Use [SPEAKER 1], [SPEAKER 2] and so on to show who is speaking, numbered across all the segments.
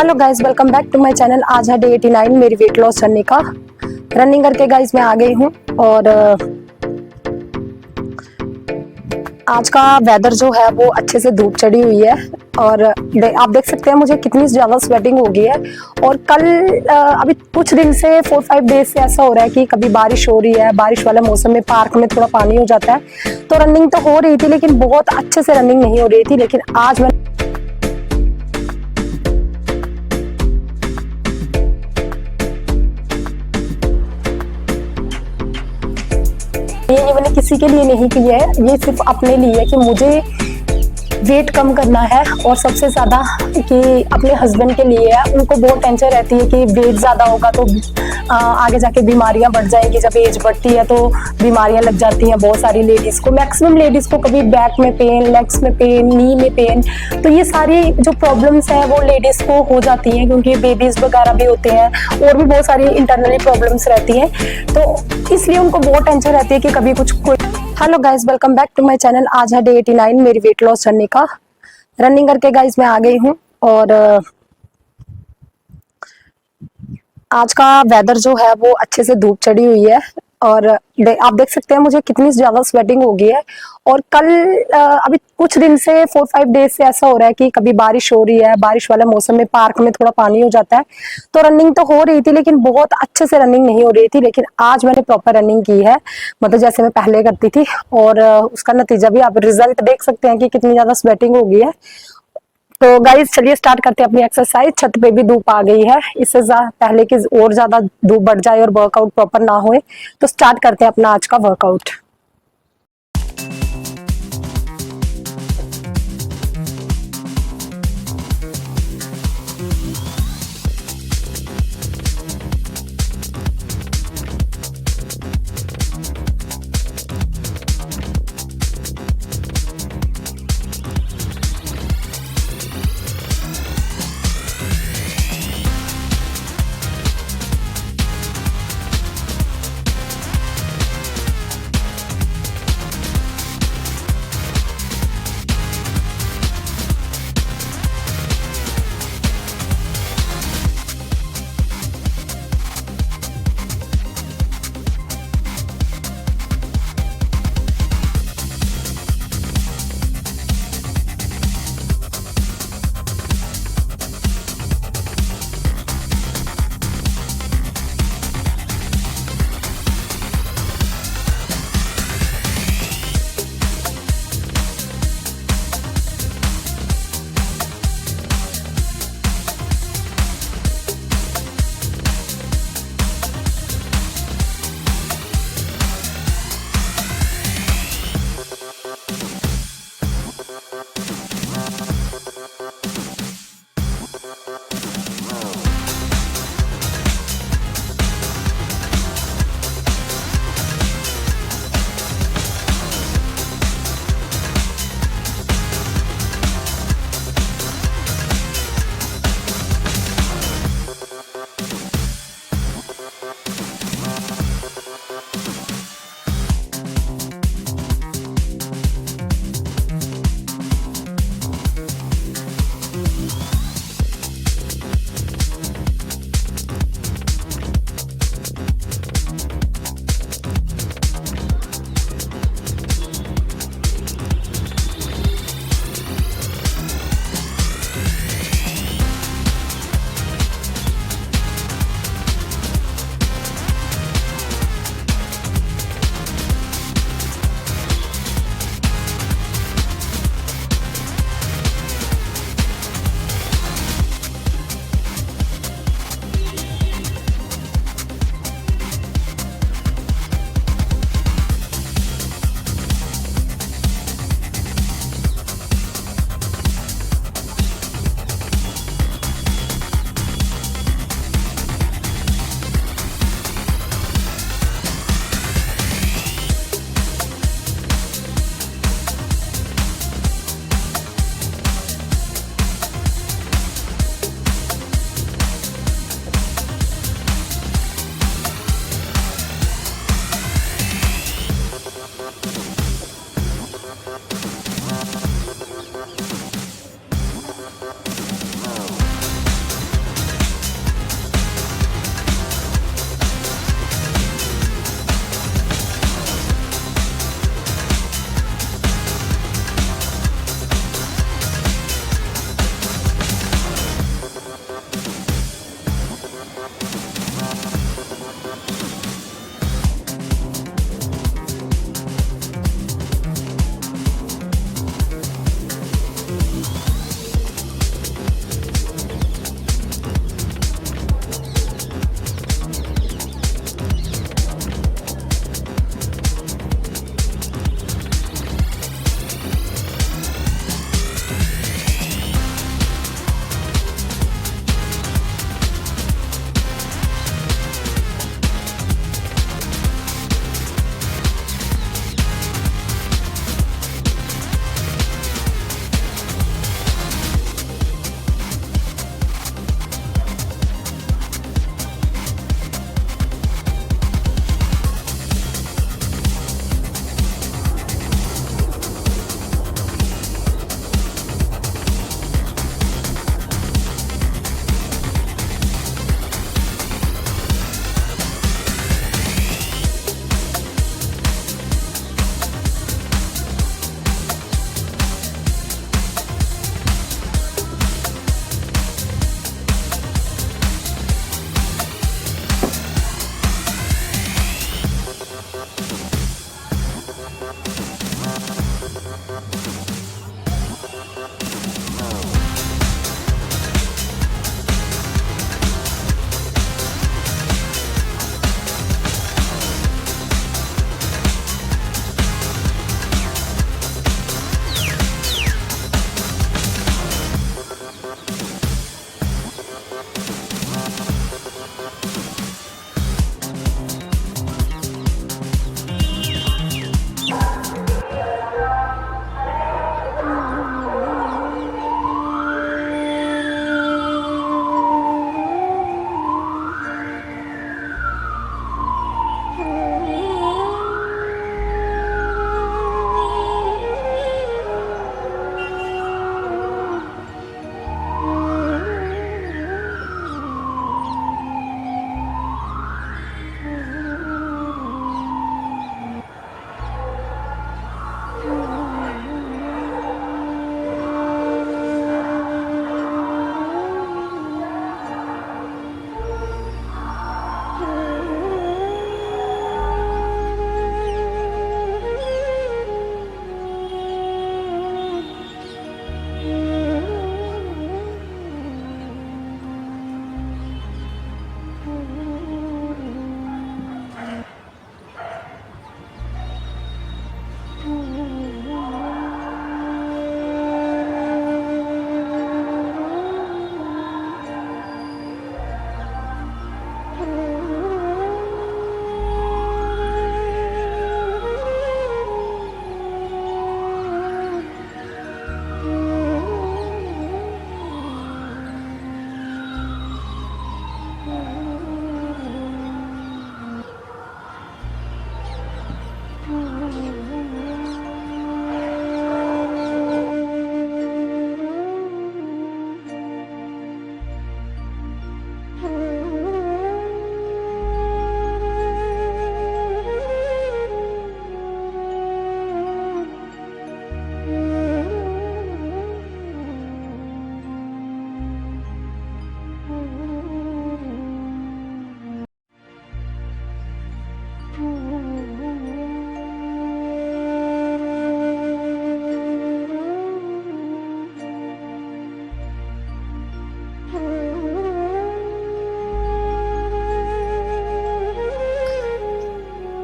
[SPEAKER 1] Hello guys, welcome back to my channel. आज है day 89 मेरी वेट लॉस जर्नी का। रनिंग करके गाइस मैं आ गई हूँ और आज का वेदर जो है वो अच्छे से धूप चढ़ी हुई है और आप देख सकते हैं मुझे कितनी ज़्यादा स्वेटिंग हो गई है। और कल अभी कुछ दिन से 4-5 डेज से ऐसा हो रहा है कि कभी बारिश हो रही है, बारिश वाले मौसम में पार्क में थोड़ा पानी हो जाता है। तो रनिंग तो हो रही थी लेकिन बहुत अच्छे से रनिंग नहीं हो रही थी। लेकिन आज मैं ये मैंने किसी के लिए नहीं की है, ये सिर्फ अपने लिए है कि मुझे वेट कम करना है और सबसे ज़्यादा कि अपने हस्बैंड के लिए है। उनको बहुत टेंशन रहती है कि वेट ज़्यादा होगा तो आगे जाके बीमारियां बढ़ जाएंगी। जब एज बढ़ती है तो बीमारियां लग जाती हैं बहुत सारी लेडीज़ को। मैक्सिमम लेडीज़ को कभी बैक में पेन, लेग्स में पेन, नी में पेन, तो ये सारी जो प्रॉब्लम्स हैं वो लेडीज़ को हो जाती हैं क्योंकि बेबीज़ वगैरह भी होते हैं और भी बहुत सारी इंटरनली प्रॉब्लम्स रहती हैं। तो इसलिए उनको बहुत टेंशन रहती है कि कभी कुछ कोई। Hello guys, welcome back to my channel. आज है डे 89 मेरी वेट लॉस जर्नी का। रनिंग करके गाइस मैं आ गई हूँ और आज का वेदर जो है वो अच्छे से धूप चढ़ी हुई है और आप देख सकते हैं मुझे कितनी ज्यादा स्वेटिंग हो गई है। और कल अभी कुछ दिन से 4-5 डेज से ऐसा हो रहा है कि कभी बारिश हो रही है, बारिश वाले मौसम में पार्क में थोड़ा पानी हो जाता है। तो रनिंग तो हो रही थी लेकिन बहुत अच्छे से रनिंग नहीं हो रही थी। लेकिन आज मैंने प्रॉपर रनिंग की है, मतलब जैसे मैं पहले करती थी। और उसका नतीजा भी आप रिजल्ट देख सकते हैं कि कितनी ज्यादा स्वेटिंग हो गई है। तो गाइज चलिए स्टार्ट करते हैं अपनी एक्सरसाइज। छत पे भी धूप आ गई है, इससे पहले कि और ज्यादा धूप बढ़ जाए और वर्कआउट प्रॉपर ना होए, तो स्टार्ट करते हैं अपना आज का वर्कआउट।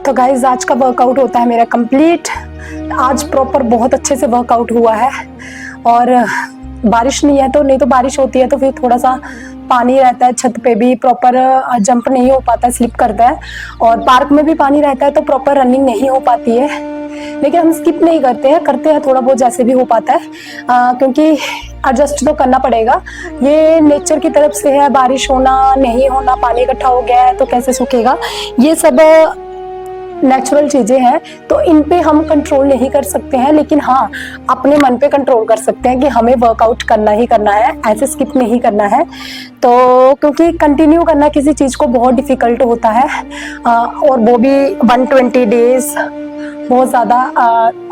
[SPEAKER 1] तो गाइज आज का वर्कआउट होता है मेरा कंप्लीट। आज प्रॉपर बहुत अच्छे से वर्कआउट हुआ है और बारिश नहीं है तो, नहीं तो बारिश होती है तो फिर थोड़ा सा पानी रहता है, छत पे भी प्रॉपर जंप नहीं हो पाता, स्लिप करता है, और पार्क में भी पानी रहता है तो प्रॉपर रनिंग नहीं हो पाती है। लेकिन हम स्किप नहीं करते हैं थोड़ा बहुत जैसे भी हो पाता है, क्योंकि एडजस्ट तो करना पड़ेगा। ये नेचर की तरफ से है, बारिश होना नहीं होना, पानी इकट्ठा हो गया है तो कैसे सूखेगा, ये सब नेचुरल चीजें हैं, तो इन पे हम कंट्रोल नहीं कर सकते हैं। लेकिन हाँ, अपने मन पे कंट्रोल कर सकते हैं कि हमें वर्कआउट करना ही करना है, ऐसे स्किप नहीं करना है। तो क्योंकि कंटिन्यू करना किसी चीज को बहुत डिफिकल्ट होता है, और वो भी 120 डेज बहुत ज़्यादा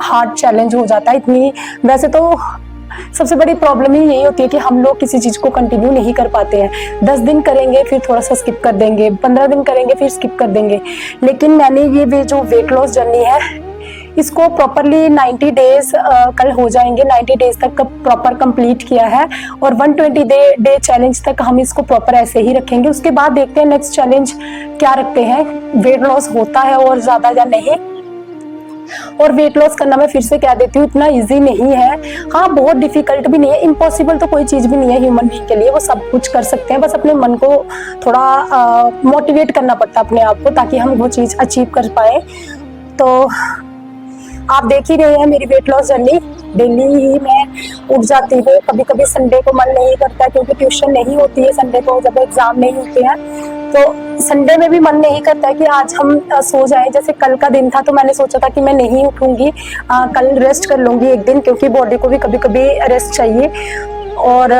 [SPEAKER 1] हार्ड चैलेंज हो जाता है। इतनी वैसे तो सबसे बड़ी प्रॉब्लम ही यही होती है कि हम लोग किसी चीज़ को कंटिन्यू नहीं कर पाते हैं। 10 दिन करेंगे फिर थोड़ा सा स्किप कर देंगे, 15 दिन करेंगे फिर स्किप कर देंगे। लेकिन मैंने ये जो वेट लॉस जर्नी है इसको प्रॉपरली 90 डेज कल हो जाएंगे, 90 डेज तक प्रॉपर कंप्लीट किया है, और 120 डे चैलेंज तक हम इसको प्रॉपर ऐसे ही रखेंगे। उसके बाद देखते हैं नेक्स्ट चैलेंज क्या रखते हैं, वेट लॉस होता है और ज़्यादा या नहीं। और वेट लॉस करना मैं फिर से कह देती हूँ, इतना इजी नहीं है। हाँ, बहुत डिफिकल्ट भी नहीं है, इम्पॉसिबल तो कोई चीज़ भी नहीं है ह्यूमन बीइंग के लिए, वो सब कुछ कर सकते हैं। बस अपने मन को थोड़ा मोटिवेट करना पड़ता है अपने आप को, ताकि हम वो चीज़ अचीव कर पाए। तो आप देख ही रहे हैं मेरी वेट लॉस जर्नी। डेली ही मैं उठ जाती हूँ, कभी कभी संडे को मन नहीं करता क्योंकि ट्यूशन नहीं होती है संडे को, जब एग्जाम नहीं होते हैं तो संडे में भी मन नहीं करता है कि आज हम सो जाएं। जैसे कल का दिन था तो मैंने सोचा था कि मैं नहीं उठूंगी, कल रेस्ट कर लूंगी एक दिन, क्योंकि बॉडी को भी कभी कभी रेस्ट चाहिए, और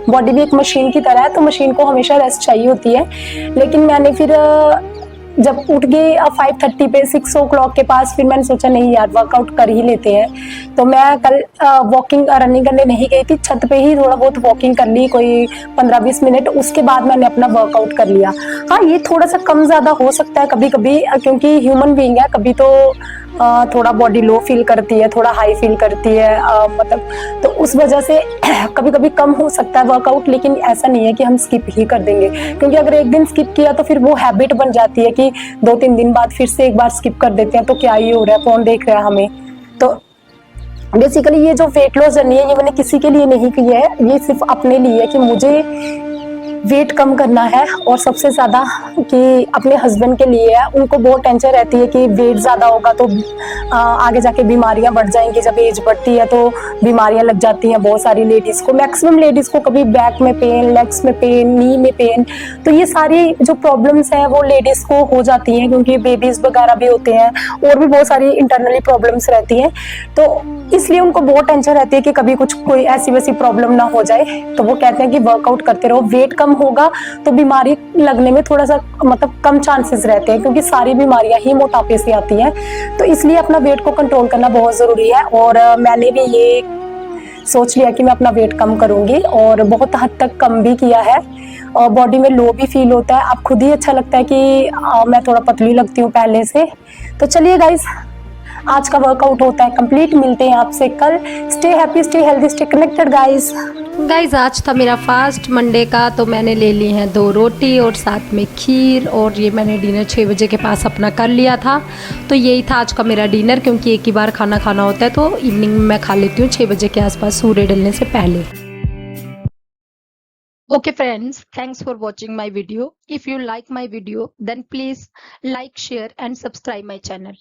[SPEAKER 1] बॉडी भी एक मशीन की तरह है तो मशीन को हमेशा रेस्ट चाहिए होती है। लेकिन मैंने फिर जब उठ गई 5:30 पे, 6 o'clock के पास, फिर मैंने सोचा नहीं यार वर्कआउट कर ही लेते हैं। तो मैं कल वॉकिंग रनिंग करने नहीं गई थी, छत पे ही थोड़ा बहुत वॉकिंग कर ली, कोई 15-20 मिनट, उसके बाद मैंने अपना वर्कआउट कर लिया। हाँ, ये थोड़ा सा कम ज़्यादा हो सकता है कभी कभी, क्योंकि ह्यूमन बीइंग है, कभी तो थोड़ा बॉडी लो फील करती है, थोड़ा हाई फील करती है, मतलब तो उस वजह से कभी कभी कम हो सकता है वर्कआउट। लेकिन ऐसा नहीं है कि हम स्किप ही कर देंगे, क्योंकि अगर एक दिन स्किप किया तो फिर वो हैबिट बन जाती है कि 2-3 दिन बाद फिर से एक बार स्किप कर देते हैं तो क्या ही हो रहा है, कौन देख रहा है हमें। तो बेसिकली ये जो वेट लॉस जर्नी है ये मैंने किसी के लिए नहीं की है, ये सिर्फ अपने लिए है कि मुझे वेट कम करना है, और सबसे ज़्यादा कि अपने हस्बैंड के लिए है। उनको बहुत टेंशन रहती है कि वेट ज़्यादा होगा तो आगे जाके बीमारियां बढ़ जाएंगी, जब एज बढ़ती है तो बीमारियां लग जाती हैं बहुत सारी लेडीज़ को, मैक्सिमम लेडीज़ को, कभी बैक में पेन, लेग्स में पेन, नी में पेन। तो ये सारी जो प्रॉब्लम्स हैं वो लेडीज़ को हो जाती हैं, क्योंकि बेबीज़ वगैरह भी होते हैं और भी बहुत सारी इंटरनली प्रॉब्लम्स रहती हैं। तो इसलिए उनको बहुत टेंशन रहती है कि कभी कुछ कोई ऐसी वैसी प्रॉब्लम ना हो जाए। तो वो कहते हैं कि वर्कआउट करते रहो, वेट कम होगा तो बीमारी लगने में थोड़ा सा मतलब कम चांसेस रहते हैं, क्योंकि सारी बीमारियां ही मोटापे से आती हैं। तो इसलिए अपना वेट को कंट्रोल करना बहुत ज़रूरी है, और मैंने भी ये सोच लिया कि मैं अपना वेट कम करूंगी, और बहुत हद तक कम भी किया है। और बॉडी में लो भी फील होता है, अब खुद ही अच्छा लगता है कि मैं थोड़ा पतली लगती हूँ पहले से। तो चलिए गाइज, आज का वर्कआउट होता है कंप्लीट, मिलते हैं आपसे कल। Stay happy, stay healthy, stay connected guys.
[SPEAKER 2] आज था मेरा फास्ट मंडे का, तो मैंने ले ली हैं 2 रोटी और साथ में खीर, और ये मैंने डिनर 6 बजे के पास अपना कर लिया था। तो यही था आज का मेरा डिनर, क्योंकि एक ही बार खाना खाना होता है, तो इवनिंग में मैं खा लेती हूँ 6 बजे के आसपास, सूर्य ढलने से पहले। Okay friends, thanks for watching my video. If you like my video, then please like, share and subscribe my channel.